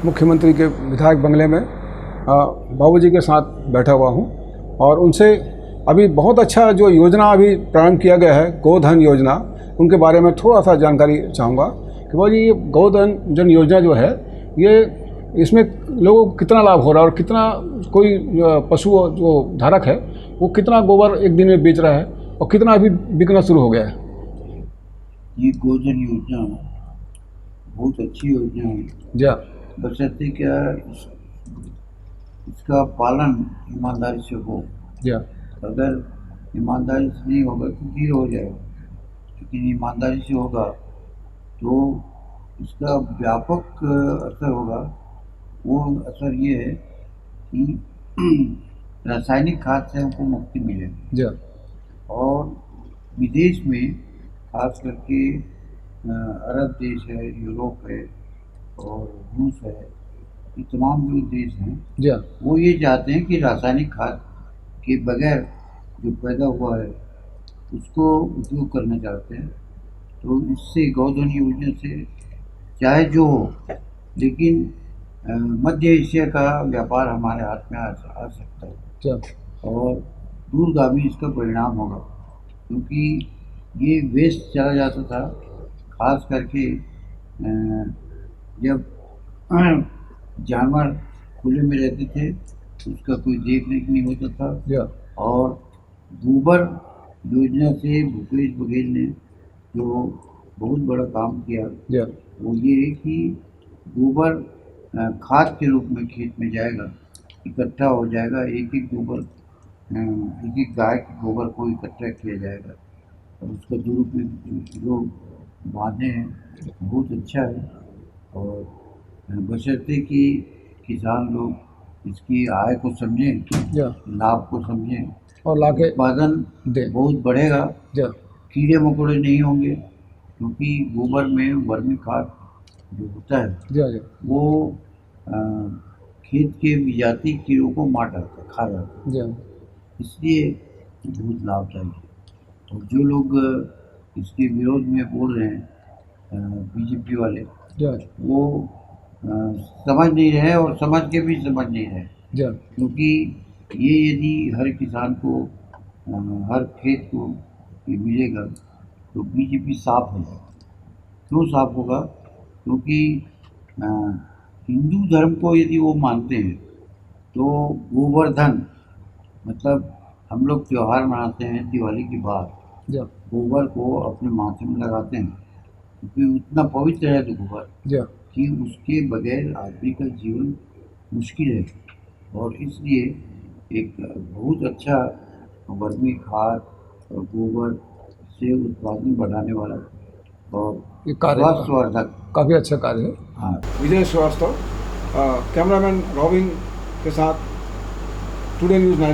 मुख्यमंत्री के विधायक बंगले में बाबूजी के साथ बैठा हुआ हूँ और उनसे अभी बहुत अच्छा जो योजना अभी प्रारंभ किया गया है गोधन योजना, उनके बारे में थोड़ा सा जानकारी चाहूँगा कि बाबूजी ये गोधन जन योजना जो है ये इसमें लोगों को कितना लाभ हो रहा है और कितना कोई पशु जो धारक है वो कितना गोबर एक दिन में बेच रहा है और कितना अभी बिकना शुरू हो गया है। ये गोधन योजना बहुत अच्छी योजना है जी बशर्ते क्या इसका पालन ईमानदारी से हो। जी अगर ईमानदारी से नहीं होगा तो जीरो हो जाएगा, लेकिन ईमानदारी से होगा तो इसका व्यापक असर होगा। वो असर ये है कि रासायनिक खाद से हमको मुक्ति मिलेगी जी और विदेश में खास करके अरब देश है, यूरोप है और रूस है, ये तमाम जो देश हैं जी वो ये चाहते हैं कि रासायनिक खाद के बगैर जो पैदा हुआ है उसको उपयोग करना चाहते हैं। तो इससे गोधन योजना से चाहे जो हो, लेकिन मध्य एशिया का व्यापार हमारे हाथ में आ सकता है जी और दूरगामी इसका परिणाम होगा, क्योंकि ये वेस्ट चला जाता था। खास करके जब जानवर खुले में रहते थे उसका कोई देख रेख नहीं होता था। जी और गोबर योजना से भूपेश बघेल ने जो बहुत बड़ा काम किया जी वो ये है कि गोबर खाद के रूप में खेत में जाएगा, इकट्ठा हो जाएगा। एक एक गोबर एक एक गाय के गोबर को इकट्ठा किया जाएगा और उसका दुरुपयोग जो बांधे हैं बहुत अच्छा है। और बशर्ते कि किसान लोग इसकी आय को समझें, जी लाभ को समझें और लाके उत्पादन दे बहुत बढ़ेगा। जी कीड़े मकोड़े नहीं होंगे, क्योंकि गोबर में वर्मी खाद जो होता है जी जी वो खेत के विजाती कीड़ों को मार डालता है, खा जाता है, जी इसलिए बहुत लाभदायक है। और जो लोग इसके विरोध में बोल रहे हैं बीजेपी वाले, जी वो समझ नहीं रहे और समझ के भी समझ नहीं रहे, जी क्योंकि ये यदि हर किसान को हर खेत को ये मिलेगा तो बीजेपी साफ हो जाएगा। क्यों साफ होगा? क्योंकि हिंदू धर्म को यदि वो मानते हैं तो गोवर्धन मतलब हम लोग त्यौहार मनाते हैं दिवाली के बाद, जी गोबर को अपने माथे में लगाते हैं, क्योंकि उतना पवित्र है तो गोबर जी कि उसके बगैर आदमी का जीवन मुश्किल है। और इसलिए एक बहुत अच्छा वर्मी खाद और गोबर से उत्पादन बढ़ाने वाला और ये कार्य स्वास्थ्यवर्धक काफ़ी अच्छा कार्य है। हाँ। विजय श्रीवास्तव, कैमरामैन रॉबिन के साथ टुडे न्यूज़ 9।